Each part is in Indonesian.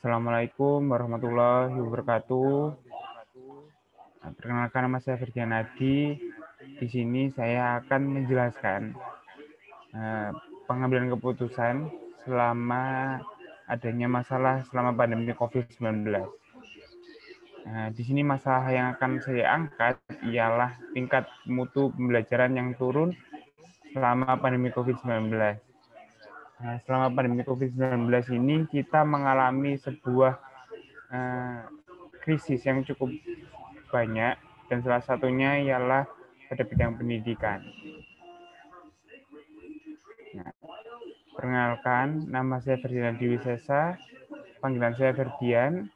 Assalamualaikum warahmatullahi wabarakatuh. Perkenalkan, nama saya Ferdian Adi. Di sini saya akan menjelaskan pengambilan keputusan selama adanya masalah selama pandemi COVID-19. Di sini masalah yang akan saya angkat ialah tingkat mutu pembelajaran yang turun selama pandemi COVID-19. Selama pandemi COVID-19 ini kita mengalami sebuah krisis yang cukup banyak, dan salah satunya ialah pada bidang pendidikan. Perkenalkan, nama saya Ferdian Adi Wisesa, panggilan saya Ferdian,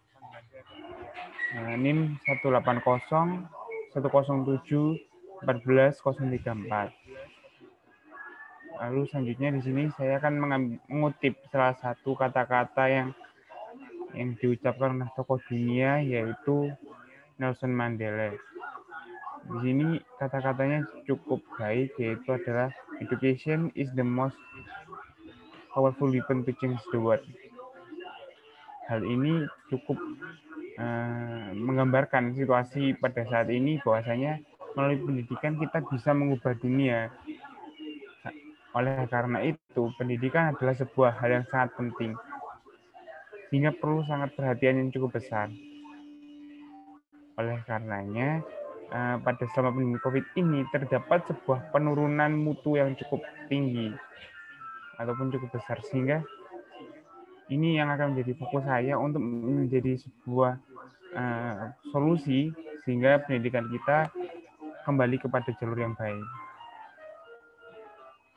NIM 1801071071434. Lalu selanjutnya di sini saya akan mengutip salah satu kata-kata yang diucapkan oleh tokoh dunia, yaitu Nelson Mandela. Di sini kata-katanya cukup baik, yaitu adalah education is the most powerful weapon to change the world. Hal ini cukup menggambarkan situasi pada saat ini, bahwasanya melalui pendidikan kita bisa mengubah dunia. Oleh karena itu, pendidikan adalah sebuah hal yang sangat penting, sehingga perlu sangat perhatian yang cukup besar. Oleh karenanya, pada selama pandemi COVID ini terdapat sebuah penurunan mutu yang cukup tinggi ataupun cukup besar, sehingga ini yang akan menjadi fokus saya untuk menjadi sebuah solusi sehingga pendidikan kita kembali kepada jalur yang baik.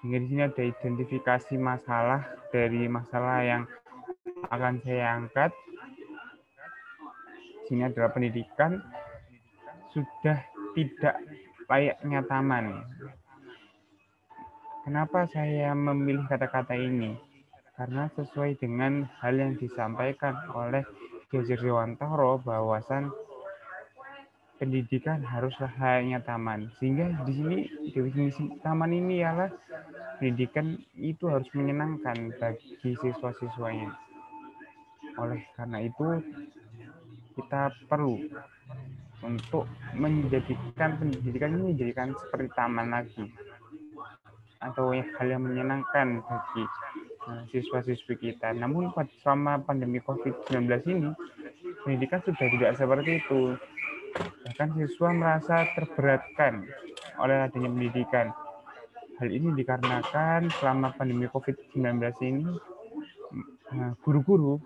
Hingga di sini ada identifikasi masalah dari masalah yang akan saya angkat. Di sini adalah pendidikan sudah tidak layaknya taman. Kenapa saya memilih kata-kata ini? Karena sesuai dengan hal yang disampaikan oleh Ki Hajar Dewantara, bahwasan pendidikan haruslah layaknya taman. Sehingga di sini definisi taman ini ialah pendidikan itu harus menyenangkan bagi siswa-siswanya. Oleh karena itu, kita perlu untuk menjadikan pendidikan ini menjadikan seperti taman lagi, atau hal yang menyenangkan bagi siswa-siswi kita. Namun selama pandemi COVID-19 ini, pendidikan sudah tidak seperti itu. Bahkan siswa merasa terberatkan oleh adanya pendidikan. Hal ini dikarenakan selama pandemi COVID-19 ini, guru-guru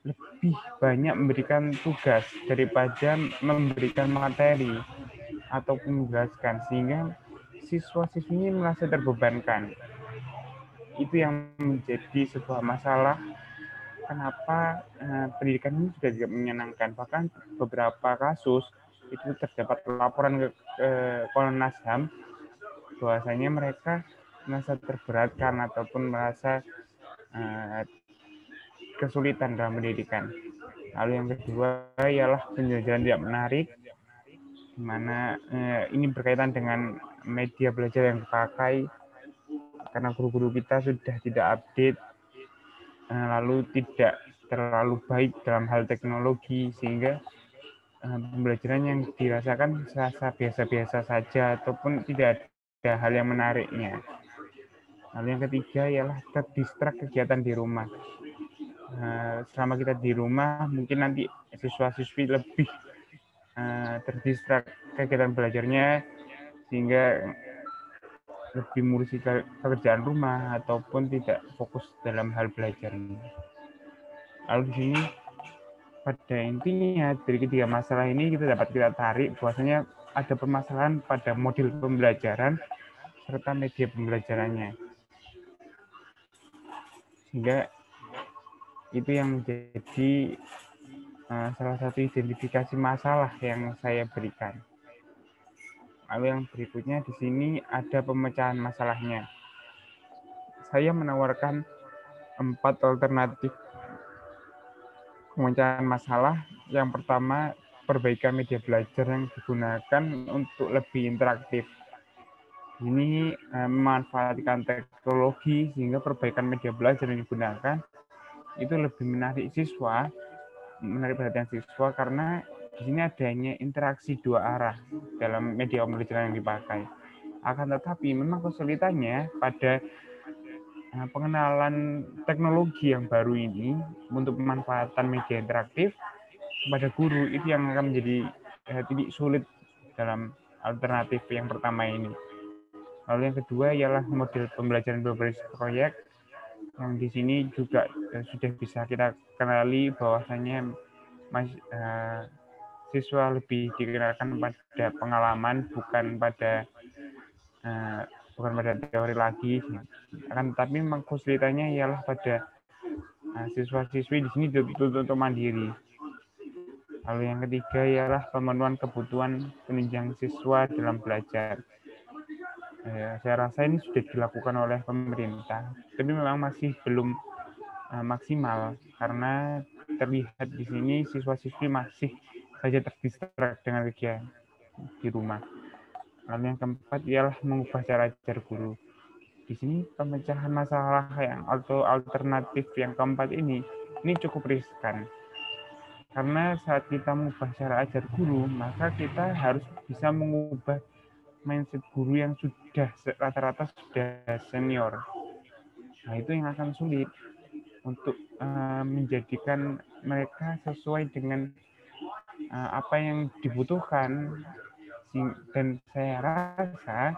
lebih banyak memberikan tugas daripada memberikan materi ataupun menjelaskan, sehingga siswa-siswi ini merasa terbebankan. Itu yang menjadi sebuah masalah kenapa pendidikan ini sudah tidak menyenangkan. Bahkan beberapa kasus itu terdapat laporan ke Komnas HAM bahwasanya mereka merasa terberatkan ataupun merasa kesulitan dalam pendidikan. Lalu yang kedua ialah pembelajaran tidak menarik, di mana ini berkaitan dengan media belajar yang dipakai, karena guru-guru kita sudah tidak update, lalu tidak terlalu baik dalam hal teknologi, sehingga pembelajaran yang dirasakan serasa biasa-biasa saja ataupun tidak ada hal yang menariknya. Lalu yang ketiga ialah terdistrak kegiatan di rumah. Selama kita di rumah, mungkin nanti siswa-siswi lebih terdistrak kegiatan belajarnya, sehingga lebih mengurusi pekerjaan rumah ataupun tidak fokus dalam hal belajarnya. Lalu di sini pada intinya dari ketiga masalah ini kita tarik bahwasanya ada permasalahan pada model pembelajaran serta media pembelajarannya, sehingga itu yang menjadi salah satu identifikasi masalah yang saya berikan. Lalu yang berikutnya di sini ada pemecahan masalahnya. Saya menawarkan 4 alternatif pemecahan masalah. Yang pertama, perbaikan media belajar yang digunakan untuk lebih interaktif. Ini memanfaatkan teknologi sehingga perbaikan media belajar yang digunakan itu lebih menarik siswa menarik perhatian siswa karena di sini adanya interaksi dua arah dalam media pembelajaran yang dipakai. Akan tetapi memang kesulitannya pada pengenalan teknologi yang baru ini untuk pemanfaatan media interaktif kepada guru itu yang akan menjadi titik sulit dalam alternatif yang pertama ini. Lalu yang kedua ialah model pembelajaran berbasis proyek yang di sini juga sudah bisa kita kenali bahwasanya siswa lebih dikenalkan pada pengalaman bukan pada teori lagi. Akan tetapi memang kesulitannya ialah pada siswa-siswi di sini dituntut untuk mandiri. Lalu yang ketiga ialah pemenuhan kebutuhan penunjang siswa dalam belajar. Saya rasa ini sudah dilakukan oleh pemerintah, tapi memang masih belum maksimal karena terlihat di sini siswa-siswi masih saja terdistrak dengan kegiatan di rumah. Lalu yang keempat ialah mengubah cara ajar guru. Di sini pemecahan masalah yang alternatif yang keempat ini cukup riskan. Karena saat kita mengubah cara ajar guru, maka kita harus bisa mengubah mindset guru yang sudah rata-rata sudah senior. Nah, itu yang akan sulit untuk menjadikan mereka sesuai dengan apa yang dibutuhkan. Dan saya rasa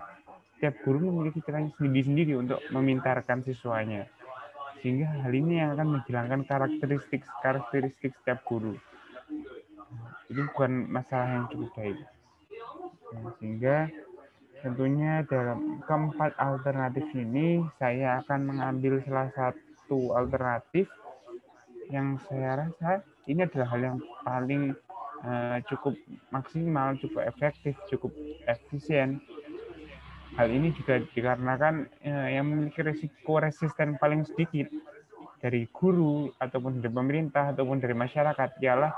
setiap guru memiliki caranya sendiri-sendiri untuk memintarkan siswanya. Sehingga hal ini yang akan menghilangkan karakteristik setiap guru. Itu bukan masalah yang cukup baik. Sehingga tentunya dalam keempat alternatif ini, saya akan mengambil salah satu alternatif yang saya rasa ini adalah hal yang paling cukup maksimal, cukup efektif, cukup efisien. Hal ini juga dikarenakan yang memiliki risiko resisten paling sedikit dari guru, ataupun dari pemerintah, ataupun dari masyarakat, ialah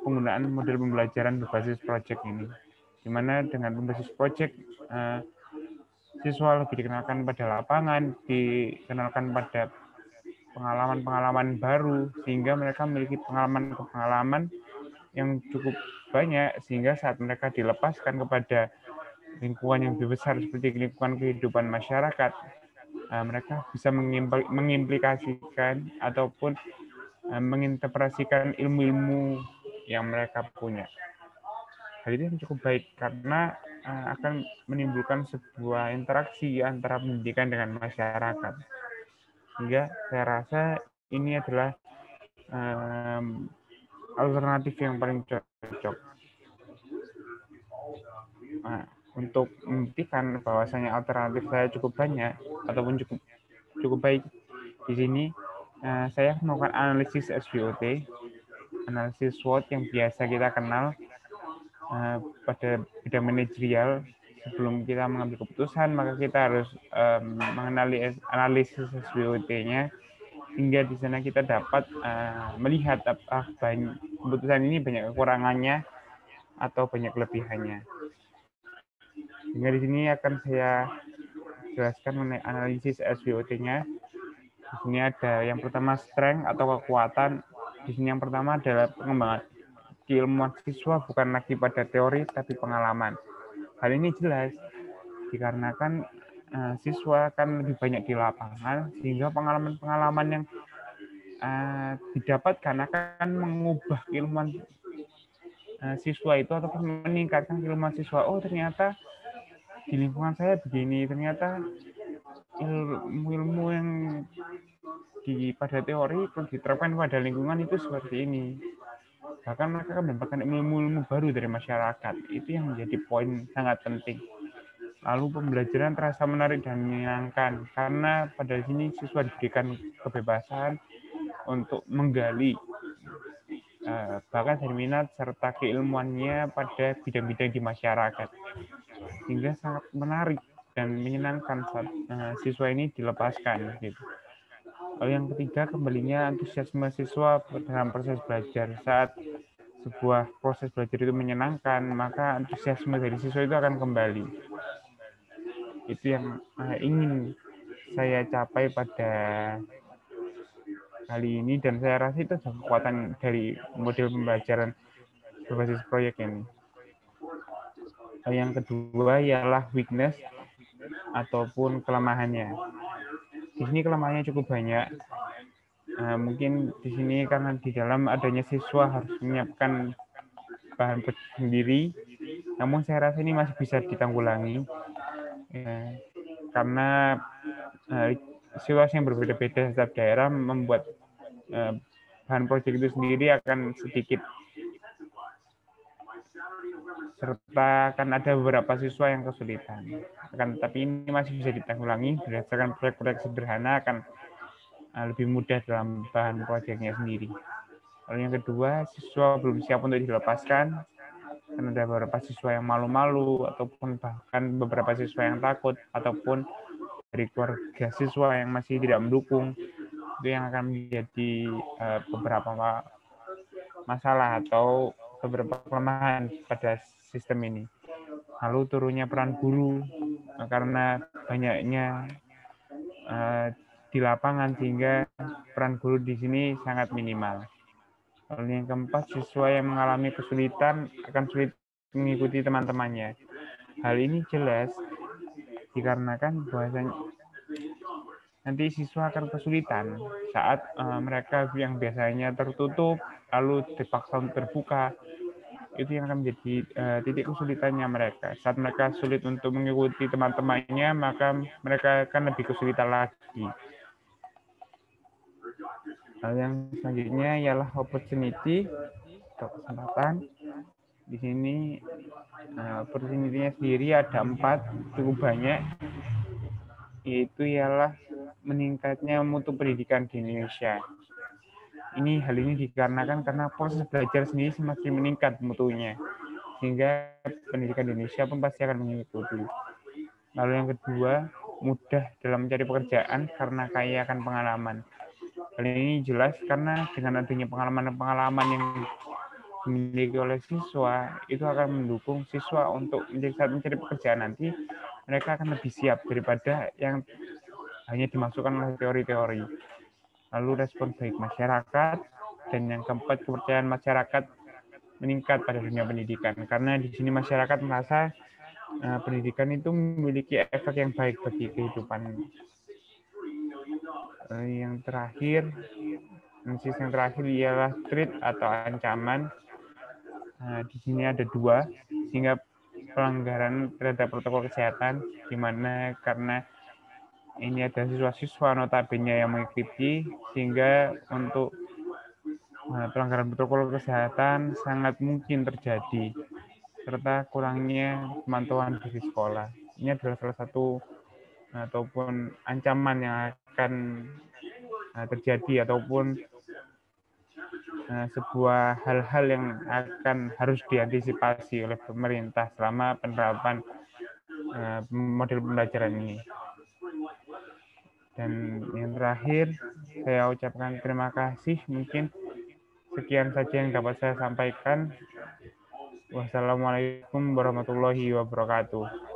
penggunaan model pembelajaran berbasis proyek ini. Di mana dengan berbasis proyek, siswa lebih dikenalkan pada lapangan, dikenalkan pada pengalaman-pengalaman baru, sehingga mereka memiliki pengalaman-pengalaman yang cukup banyak, sehingga saat mereka dilepaskan kepada lingkungan yang lebih besar seperti lingkungan kehidupan masyarakat, mereka bisa mengimplikasikan ataupun menginterpretasikan ilmu-ilmu yang mereka punya. Hal ini cukup baik karena akan menimbulkan sebuah interaksi antara pendidikan dengan masyarakat. Sehingga saya rasa ini adalah alternatif yang paling cocok. Nah, untuk membuktikan bahwasanya alternatif saya cukup banyak ataupun cukup baik di sini, saya melakukan analisis SWOT, analisis SWOT yang biasa kita kenal pada bidang manajerial. Sebelum kita mengambil keputusan, maka kita harus mengenali analisis SWOT-nya, hingga di sana kita dapat melihat apakah keputusan ini banyak kekurangannya atau banyak kelebihannya. Hingga di sini akan saya jelaskan mengenai analisis SWOT-nya. Di sini ada yang pertama strength atau kekuatan. Di sini yang pertama adalah pengembangan keilmuan siswa bukan lagi pada teori tapi pengalaman. Hal ini jelas dikarenakan siswa akan lebih banyak di lapangan, sehingga pengalaman-pengalaman yang didapatkan akan mengubah keilmuan siswa itu ataupun meningkatkan keilmuan siswa. Oh, ternyata di lingkungan saya begini, ternyata ilmu-ilmu yang pada teori kalau diterapkan pada lingkungan itu seperti ini. Bahkan mereka akan mendapatkan ilmu-ilmu baru dari masyarakat. Itu yang menjadi poin sangat penting. Lalu pembelajaran terasa menarik dan menyenangkan karena pada sini siswa diberikan kebebasan untuk menggali bahkan dari minat serta keilmuannya pada bidang-bidang di masyarakat, sehingga sangat menarik dan menyenangkan saat siswa ini dilepaskan gitu. Lalu yang ketiga, kembalinya antusiasme siswa dalam proses belajar. Saat sebuah proses belajar itu menyenangkan, maka antusiasme dari siswa itu akan kembali. Itu yang ingin saya capai pada kali ini, dan saya rasa itu kekuatan dari model pembelajaran berbasis proyek ini. Yang kedua ialah weakness ataupun kelemahannya. Di sini kelemahannya cukup banyak. Mungkin di sini karena di dalam adanya siswa harus menyiapkan bahan sendiri, namun saya rasa ini masih bisa ditanggulangi karena situasi yang berbeda-beda setiap daerah membuat bahan proyek itu sendiri akan sedikit, serta akan ada beberapa siswa yang kesulitan. Tapi ini masih bisa ditanggulangi berdasarkan proyek-proyek sederhana, akan lebih mudah dalam bahan proyeknya sendiri. Lalu yang kedua, siswa belum siap untuk dilepaskan, karena ada beberapa siswa yang malu-malu, ataupun bahkan beberapa siswa yang takut, ataupun dari keluarga siswa yang masih tidak mendukung. Itu yang akan menjadi beberapa masalah atau beberapa kelemahan pada sistem ini. Lalu turunnya peran guru, karena banyaknya di lapangan, sehingga peran guru di sini sangat minimal. Lalu yang keempat, siswa yang mengalami kesulitan akan sulit mengikuti teman-temannya. Hal ini jelas dikarenakan bahwasanya nanti siswa akan kesulitan saat mereka yang biasanya tertutup lalu dipaksa terbuka. Itu yang akan menjadi titik kesulitannya mereka. Saat mereka sulit untuk mengikuti teman-temannya, maka mereka akan lebih kesulitan lagi. Hal yang selanjutnya ialah opportunity atau kesempatan. Di sini opportunity-nya sendiri ada 4, cukup banyak, yaitu ialah meningkatnya mutu pendidikan di Indonesia. Hal ini dikarenakan karena proses belajar sendiri semakin meningkat mutunya, sehingga pendidikan di Indonesia pun pasti akan mengikuti. Lalu yang kedua, mudah dalam mencari pekerjaan karena kaya akan pengalaman. Hal ini jelas karena dengan adanya pengalaman-pengalaman yang dimiliki oleh siswa, itu akan mendukung siswa untuk saat mencari pekerjaan nanti, mereka akan lebih siap daripada yang hanya dimasukkan oleh teori-teori. Lalu respon baik masyarakat, dan yang keempat, kepercayaan masyarakat meningkat pada dunia pendidikan, karena di sini masyarakat merasa pendidikan itu memiliki efek yang baik bagi kehidupan. Yang terakhir ialah threat atau ancaman. Di sini ada 2, sehingga pelanggaran terhadap protokol kesehatan, di mana karena ini ada siswa-siswa notabene yang mengikuti, sehingga untuk pelanggaran protokol kesehatan sangat mungkin terjadi, serta kurangnya pemantauan dari sekolah. Ini adalah salah satu ataupun ancaman yang akan terjadi, ataupun sebuah hal-hal yang akan harus diantisipasi oleh pemerintah selama penerapan model pembelajaran ini. Dan yang terakhir, saya ucapkan terima kasih. Mungkin sekian saja yang dapat saya sampaikan. Wassalamualaikum warahmatullahi wabarakatuh.